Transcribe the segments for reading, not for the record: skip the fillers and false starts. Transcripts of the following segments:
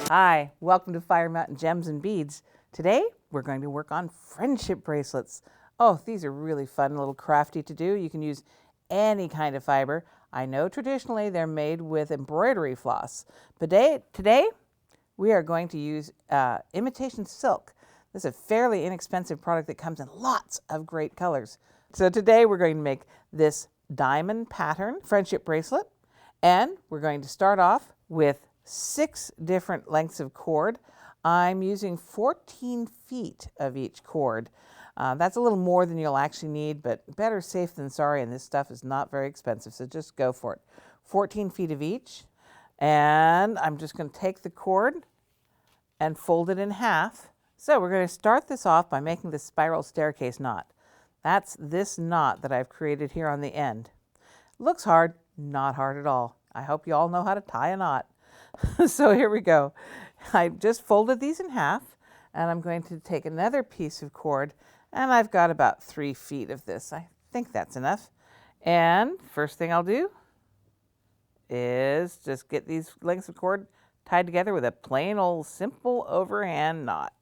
Hi, welcome to Fire Mountain Gems and Beads. Today we're going to work on friendship bracelets. Oh, these are really fun, a little crafty to do. You can use any kind of fiber. I know traditionally they're made with embroidery floss, but today we are going to use imitation silk. This is a fairly inexpensive product that comes in lots of great colors. So today we're going to make this diamond pattern friendship bracelet, and we're going to start off with 6 different lengths of cord. I'm using 14 feet of each cord. That's a little more than you'll actually need, but better safe than sorry, and this stuff is not very expensive, so just go for it. 14 feet of each, and I'm just going to take the cord and fold it in half. So we're going to start this off by making the spiral staircase knot. That's this knot that I've created here on the end. Looks hard, not hard at all. I hope you all know how to tie a knot. So here we go. I just folded these in half, and I'm going to take another piece of cord, and I've got about 3 feet of this. I think that's enough. And first thing I'll do is just get these lengths of cord tied together with a plain old simple overhand knot.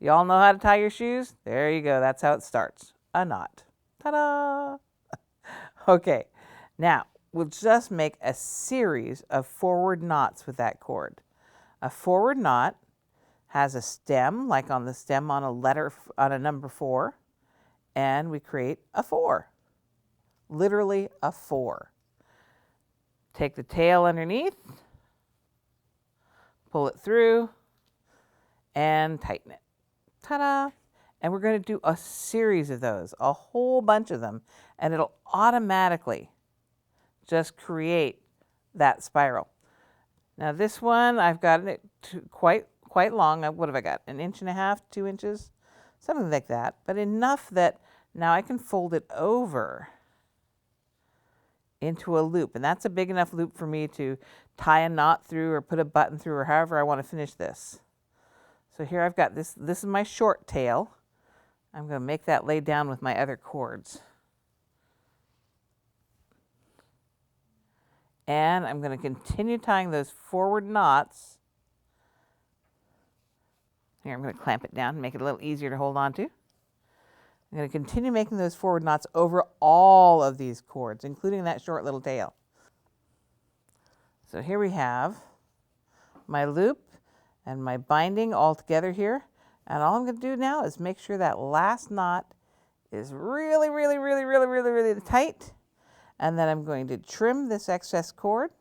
You all know how to tie your shoes? There you go. That's how it starts. A knot. Ta-da! Okay, now we'll just make a series of forward knots with that cord. A forward knot has a stem, like on the stem on a letter, on a number 4, and we create a 4. Literally a 4. Take the tail underneath, pull it through, and tighten it. Ta-da! And we're going to do a series of those, a whole bunch of them, and it'll automatically just create that spiral. Now this one, I've got it quite long. What have I got? 1.5 inches, 2 inches? Something like that, but enough that now I can fold it over into a loop, and that's a big enough loop for me to tie a knot through or put a button through or however I want to finish this. So here I've got this is my short tail. I'm going to make that lay down with my other cords. And I'm going to continue tying those forward knots. Here, I'm going to clamp it down and make it a little easier to hold on to. I'm going to continue making those forward knots over all of these cords, including that short little tail. So here we have my loop and my binding all together here. And all I'm going to do now is make sure that last knot is really, really, really, really, really, really tight. And then I'm going to trim this excess cord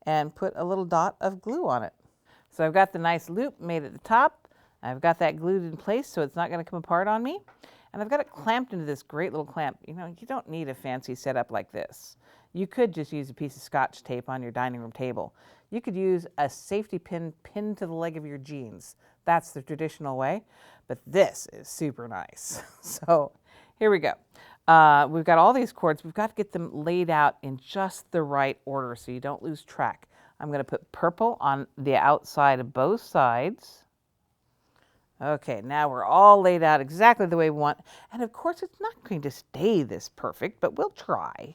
and put a little dot of glue on it. So I've got the nice loop made at the top. I've got that glued in place so it's not going to come apart on me. And I've got it clamped into this great little clamp. You know, you don't need a fancy setup like this. You could just use a piece of Scotch tape on your dining room table. You could use a safety pin pinned to the leg of your jeans. That's the traditional way, but this is super nice. So here we go. We've got all these cords. We've got to get them laid out in just the right order so you don't lose track. I'm going to put purple on the outside of both sides. Okay, now we're all laid out exactly the way we want. And of course, it's not going to stay this perfect, but we'll try.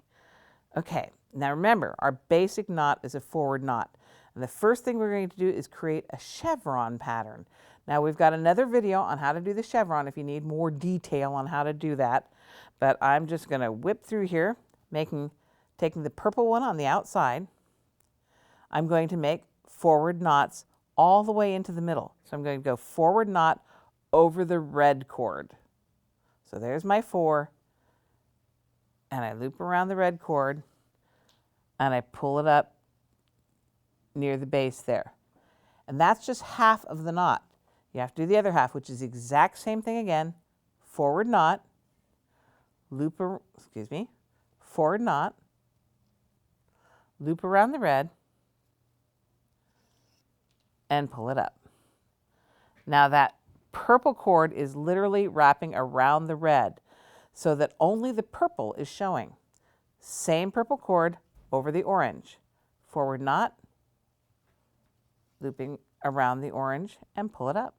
Okay, now remember, our basic knot is a forward knot. And the first thing we're going to do is create a chevron pattern. Now we've got another video on how to do the chevron if you need more detail on how to do that. But I'm just going to whip through here, taking the purple one on the outside. I'm going to make forward knots all the way into the middle. So I'm going to go forward knot over the red cord. So there's my 4. And I loop around the red cord and I pull it up near the base there. And that's just half of the knot. You have to do the other half, which is the exact same thing again. Forward knot, forward knot, loop around the red, and pull it up. Now that purple cord is literally wrapping around the red so that only the purple is showing. Same purple cord over the orange. Forward knot, looping around the orange, and pull it up.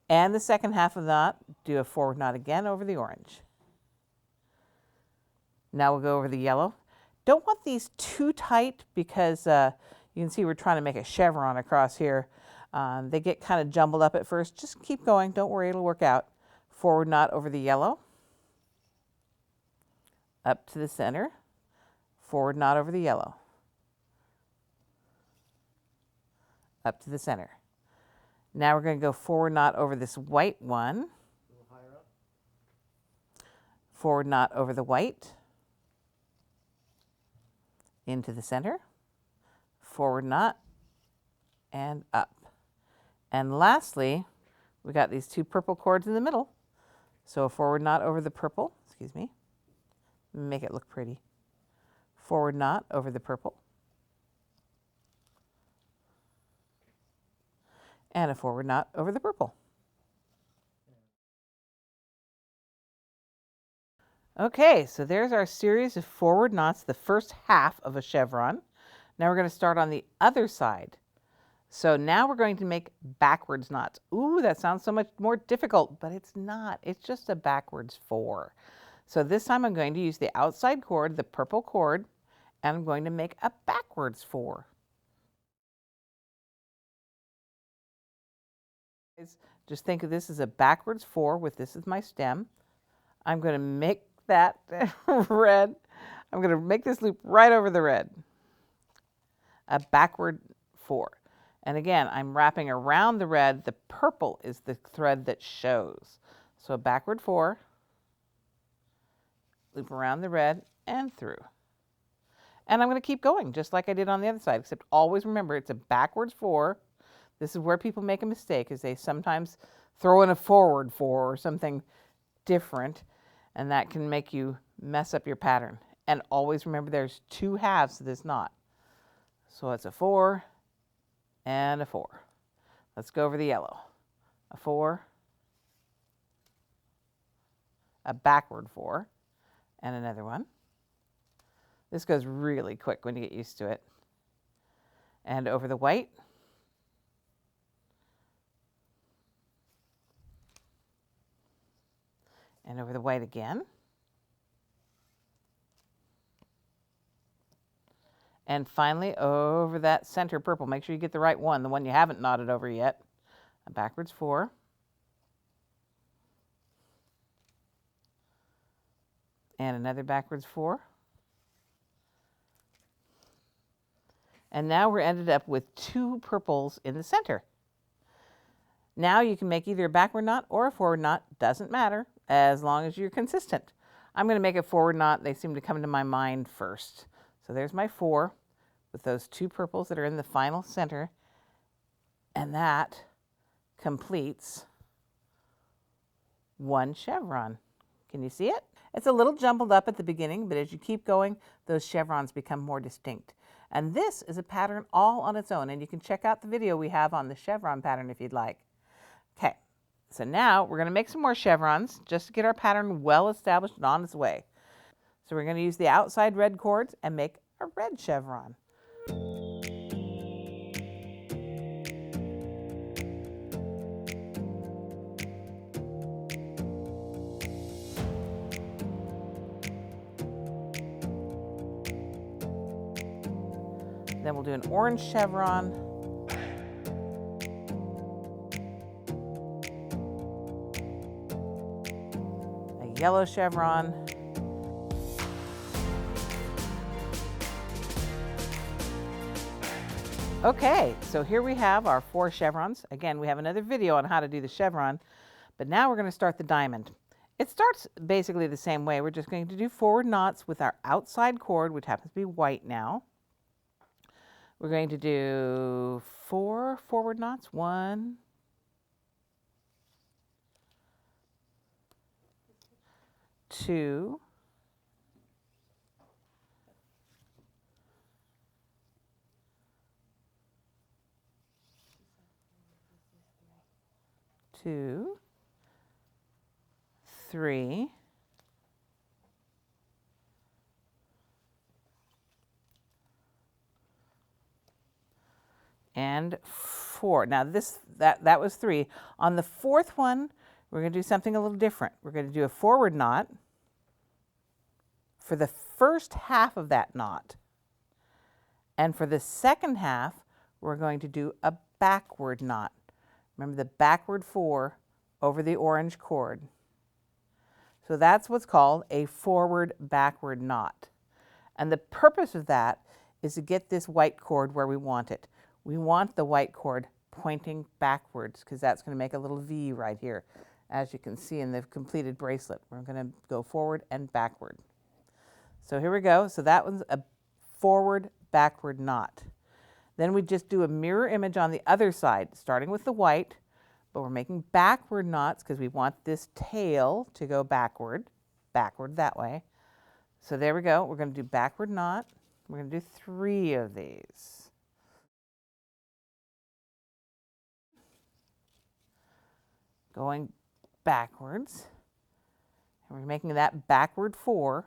And the second half of that, do a forward knot again over the orange. Now we'll go over the yellow. Don't want these too tight because you can see we're trying to make a chevron across here. They get kind of jumbled up at first. Just keep going. Don't worry, it'll work out. Forward knot over the yellow. Up to the center. Forward knot over the yellow. Up to the center. Now we're going to go forward knot over this white one. A little higher up. Forward knot over the white. Into the center. Forward knot and up. And lastly, we got these two purple cords in the middle. So a forward knot over the purple, excuse me, make it look pretty. Forward knot over the purple. And a forward knot over the purple. Okay, so there's our series of forward knots, the first half of a chevron. Now we're going to start on the other side. So now we're going to make backwards knots. Ooh, that sounds so much more difficult, but it's not. It's just a backwards 4. So this time I'm going to use the outside cord, the purple cord, and I'm going to make a backwards 4. Just think of this as a backwards 4 with this as my stem. I'm going to make that red. I'm going to make this loop right over the red. A backward 4. And again, I'm wrapping around the red. The purple is the thread that shows. So a backward 4, loop around the red and through. And I'm going to keep going just like I did on the other side, except always remember it's a backwards 4. This is where people make a mistake, is they sometimes throw in a forward 4 or something different, and that can make you mess up your pattern. And always remember there's 2 halves to this knot. So it's a 4 and a 4. Let's go over the yellow. A 4, a backward 4, and another one. This goes really quick when you get used to it. And over the white. And over the white again. And finally, over that center purple. Make sure you get the right one, the one you haven't knotted over yet. A backwards 4. And another backwards 4. And now we're ended up with 2 purples in the center. Now you can make either a backward knot or a forward knot. Doesn't matter, as long as you're consistent. I'm going to make a forward knot. They seem to come to my mind first. So there's my 4 with those 2 purples that are in the final center. And that completes 1 chevron. Can you see it? It's a little jumbled up at the beginning, but as you keep going, those chevrons become more distinct. And this is a pattern all on its own, and you can check out the video we have on the chevron pattern if you'd like. Okay, so now we're going to make some more chevrons just to get our pattern well established and on its way. So we're going to use the outside red cords and make a red chevron. Then we'll do an orange chevron. A yellow chevron. Okay, so here we have our 4 chevrons. Again, we have another video on how to do the chevron, but now we're going to start the diamond. It starts basically the same way. We're just going to do forward knots with our outside cord, which happens to be white now. We're going to do 4 forward knots. 1, 2, 2, 3, and 4. 4. Now that was 3. On the 4th one, we're going to do something a little different. We're going to do a forward knot for the first half of that knot. And for the second half, we're going to do a backward knot. Remember the backward 4 over the orange cord. So that's what's called a forward-backward knot. And the purpose of that is to get this white cord where we want it. We want the white cord pointing backwards because that's going to make a little V right here. As you can see in the completed bracelet, we're going to go forward and backward. So here we go. So that one's a forward-backward knot. Then we just do a mirror image on the other side, starting with the white, but we're making backward knots because we want this tail to go backward that way. So there we go. We're going to do backward knot. We're going to do 3 of these. Going backwards. And we're making that backward 4.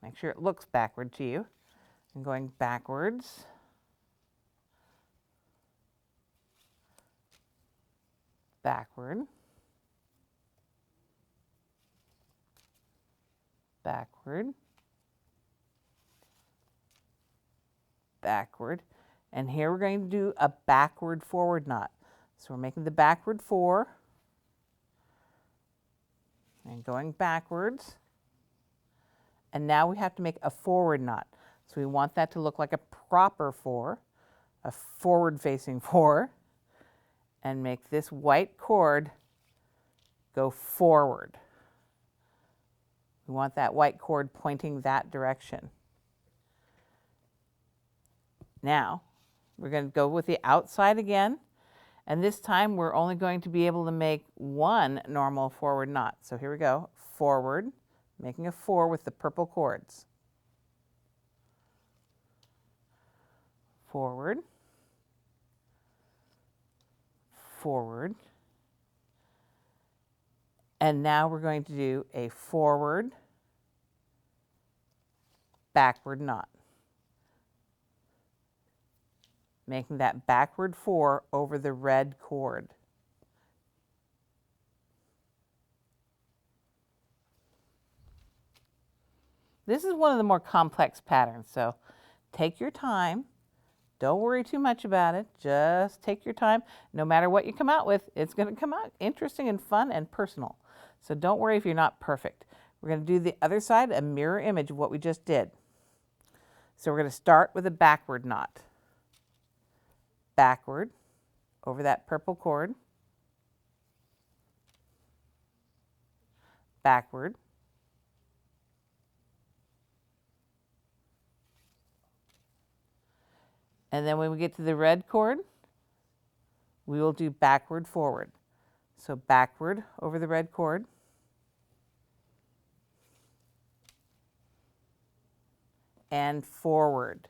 Make sure it looks backward to you. And going backwards. Backward. Backward. Backward. And here we're going to do a backward forward knot. So we're making the backward 4 and going backwards. And now we have to make a forward knot. So we want that to look like a proper 4, a forward facing 4, and make this white cord go forward. We want that white cord pointing that direction. Now, we're going to go with the outside again, and this time we're only going to be able to make 1 normal forward knot. So here we go, forward, making a 4 with the purple cords. Forward, forward, and now we're going to do a forward, backward knot, making that backward 4 over the red cord. This is one of the more complex patterns, so take your time. Don't worry too much about it. Just take your time. No matter what you come out with, it's going to come out interesting and fun and personal. So don't worry if you're not perfect. We're going to do the other side, a mirror image of what we just did. So we're going to start with a backward knot. Backward over that purple cord. Backward. And then when we get to the red cord, we will do backward forward. So backward over the red cord. And forward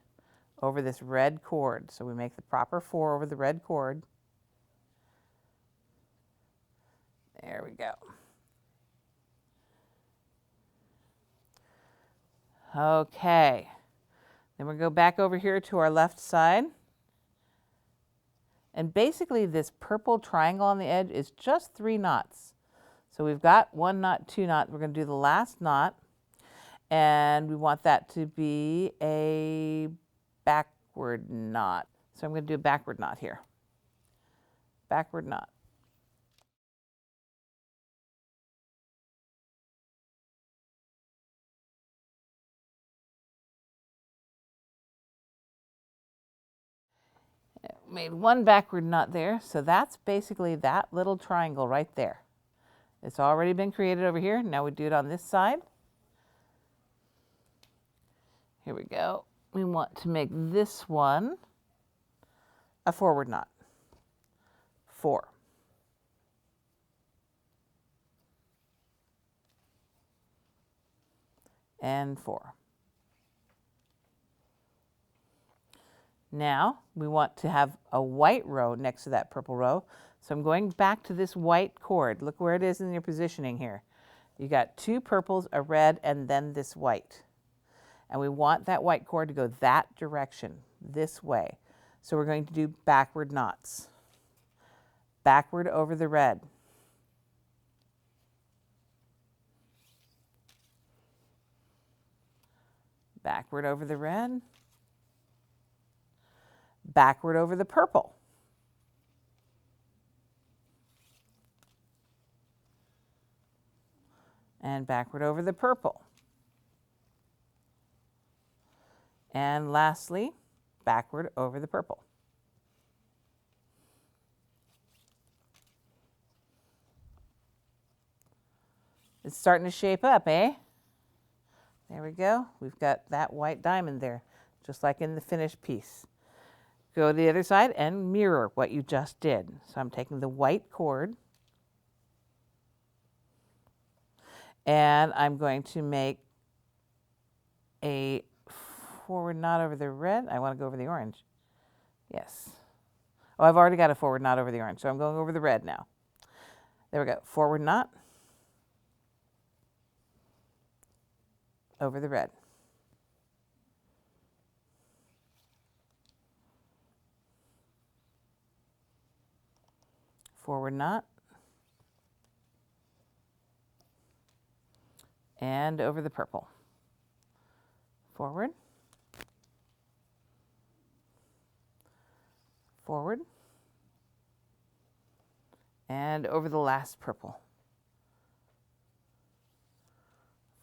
over this red cord. So we make the proper 4 over the red cord. There we go. Okay. Then we'll go back over here to our left side. And basically this purple triangle on the edge is just 3 knots. So we've got 1 knot, 2 knots. We're going to do the last knot. And we want that to be a backward knot. So I'm going to do a backward knot here. Backward knot. Made 1 backward knot there, so that's basically that little triangle right there. It's already been created over here. Now we do it on this side. Here we go. We want to make this one a forward knot. 4. And 4. Now we want to have a white row next to that purple row. So I'm going back to this white cord. Look where it is in your positioning here. You got 2 purples, a red, and then this white. And we want that white cord to go that direction, this way. So we're going to do backward knots. backward over the red. Backward over the red. Backward over the purple. And backward over the purple. And lastly, backward over the purple. It's starting to shape up, eh? There we go. We've got that white diamond there, just like in the finished piece. Go to the other side and mirror what you just did. So I'm taking the white cord and I'm going to make a forward knot over the red. I want to go over the orange. Yes. Oh, I've already got a forward knot over the orange, so I'm going over the red now. There we go. Forward knot over the red. Forward knot and over the purple. Forward, forward, and over the last purple.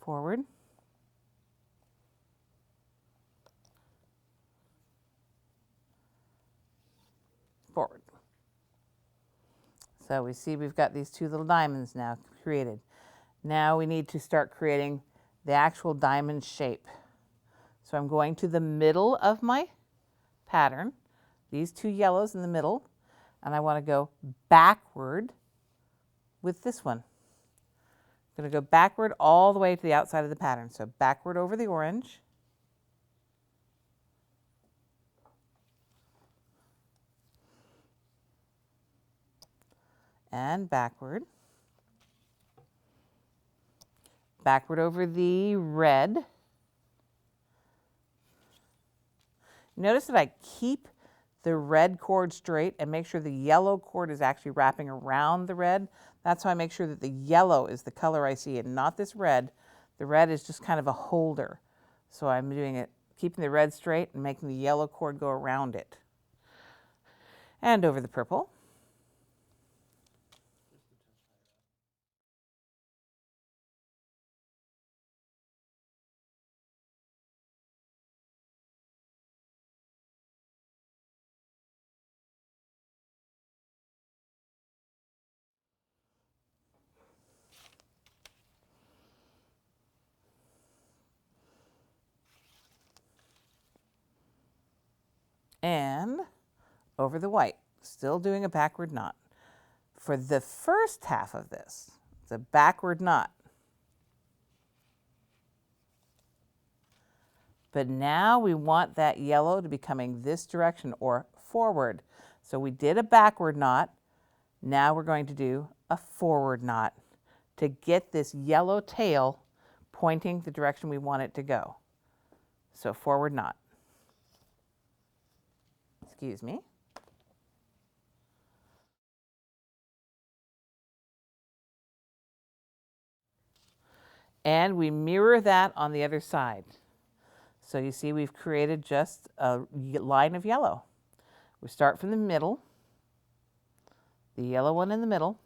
Forward, forward. So we see we've got these two little diamonds now created. Now we need to start creating the actual diamond shape. So I'm going to the middle of my pattern, these two yellows in the middle, and I want to go backward with this one. I'm going to go backward all the way to the outside of the pattern. So backward over the orange. And backward. Backward over the red. Notice that I keep the red cord straight and make sure the yellow cord is actually wrapping around the red. That's how I make sure that the yellow is the color I see and not this red. The red is just kind of a holder. So I'm doing it, keeping the red straight and making the yellow cord go around it. And over the purple. And over the white, still doing a backward knot. For the first half of this, it's a backward knot. But now we want that yellow to be coming this direction or forward. So we did a backward knot. Now we're going to do a forward knot to get this yellow tail pointing the direction we want it to go. So forward knot. Excuse me. And we mirror that on the other side. So you see we've created just a line of yellow. We start from the middle, the yellow one in the middle,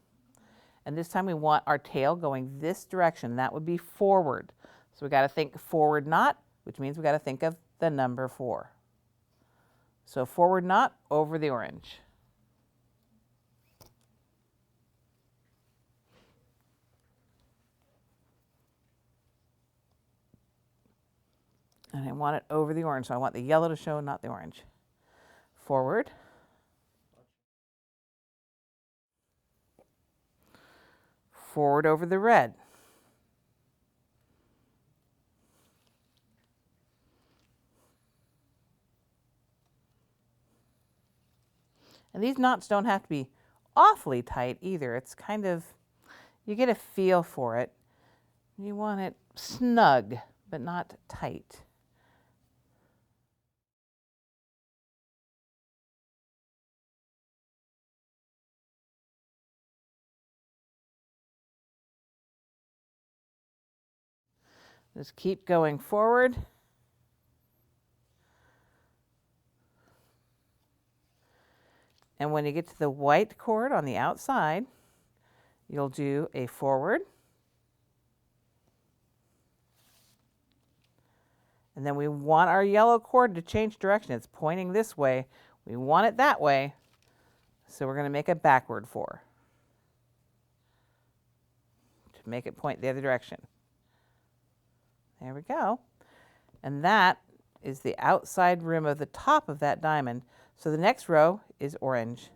and this time we want our tail going this direction. That would be forward. So we got to think forward knot, which means we got to think of the number 4. So forward knot over the orange. And I want it over the orange, so I want the yellow to show, not the orange. Forward. Forward over the red. And these knots don't have to be awfully tight either. It's kind of, you get a feel for it. You want it snug, but not tight. Just keep going forward. And when you get to the white cord on the outside, you'll do a forward. And then we want our yellow cord to change direction. It's pointing this way. We want it that way. So we're going to make a backward 4 to make it point the other direction. There we go. And that is the outside rim of the top of that diamond. So the next row is orange.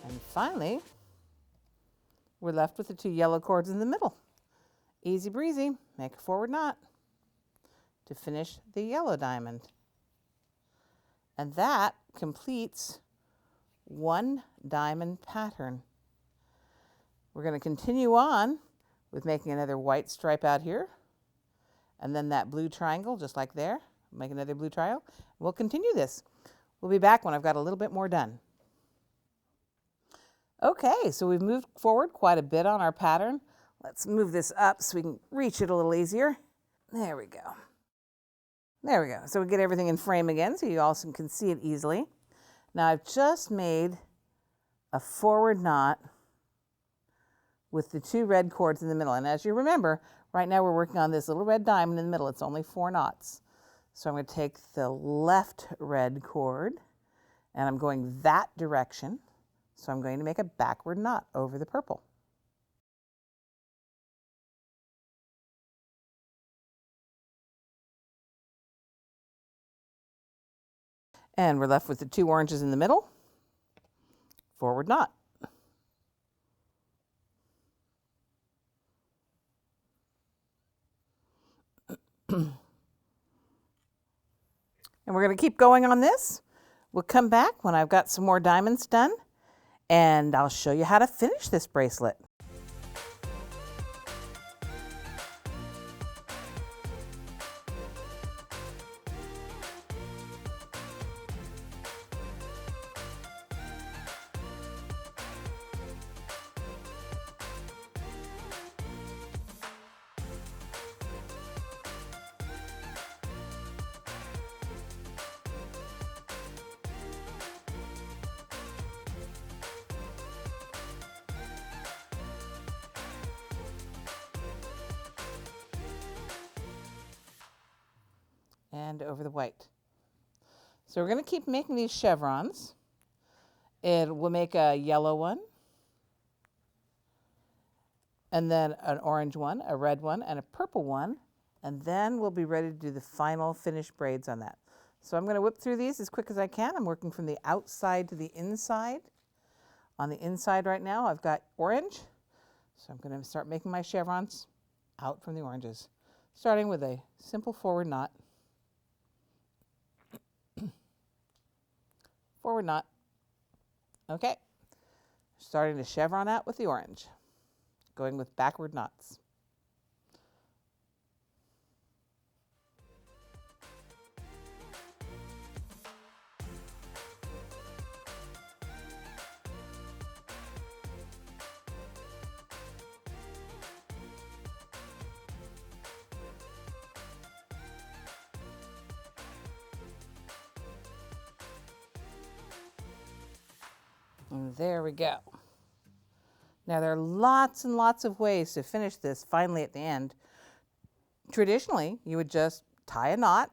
And finally, we're left with the 2 yellow cords in the middle. Easy breezy, make a forward knot to finish the yellow diamond. And that completes 1 diamond pattern. We're going to continue on with making another white stripe out here, and then that blue triangle just like there. Make another blue triangle. We'll continue this. We'll be back when I've got a little bit more done. Okay, so we've moved forward quite a bit on our pattern. Let's move this up so we can reach it a little easier. There we go. There we go. So we get everything in frame again so you also can see it easily. Now I've just made a forward knot with the 2 red cords in the middle. And as you remember, right now we're working on this little red diamond in the middle. It's only 4 knots. So I'm going to take the left red cord and I'm going that direction. So I'm going to make a backward knot over the purple. And we're left with the 2 oranges in the middle. Forward knot. And we're going to keep going on this. We'll come back when I've got some more diamonds done, and I'll show you how to finish this bracelet. And over the white. So we're going to keep making these chevrons. We'll make a yellow one, and then an orange one, a red one, and a purple one, and then we'll be ready to do the final finished braids on that. So I'm going to whip through these as quick as I can. I'm working from the outside to the inside. On the inside right now, I've got orange, so I'm going to start making my chevrons out from the oranges, starting with a simple forward knot. Forward knot. Okay, starting to chevron out with the orange, going with backward knots. And there we go. Now there are lots and lots of ways to finish this finally at the end. Traditionally, you would just tie a knot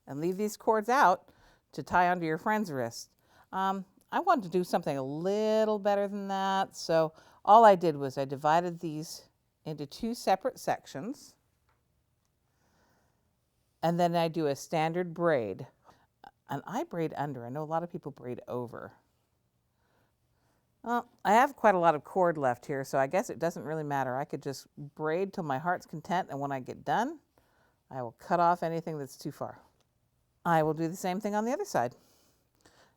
and leave these cords out to tie onto your friend's wrist. I wanted to do something a little better than that, so all I did was I divided these into 2 separate sections, and then I do a standard braid. And I braid under. I know a lot of people braid over. Well, I have quite a lot of cord left here, so I guess it doesn't really matter. I could just braid till my heart's content, and when I get done, I will cut off anything that's too far. I will do the same thing on the other side.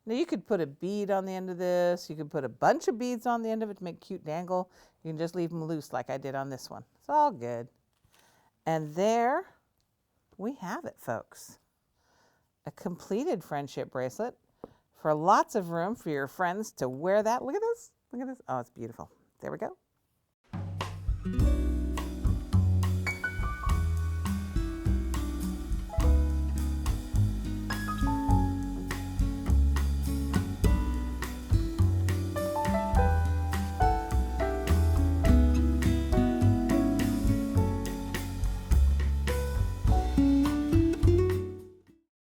Now you could put a bead on the end of this. You could put a bunch of beads on the end of it to make a cute dangle. You can just leave them loose like I did on this one. It's all good. And there we have it, folks. A completed friendship bracelet for lots of room for your friends to wear that. Look at this. Look at this. Oh, it's beautiful. There we go.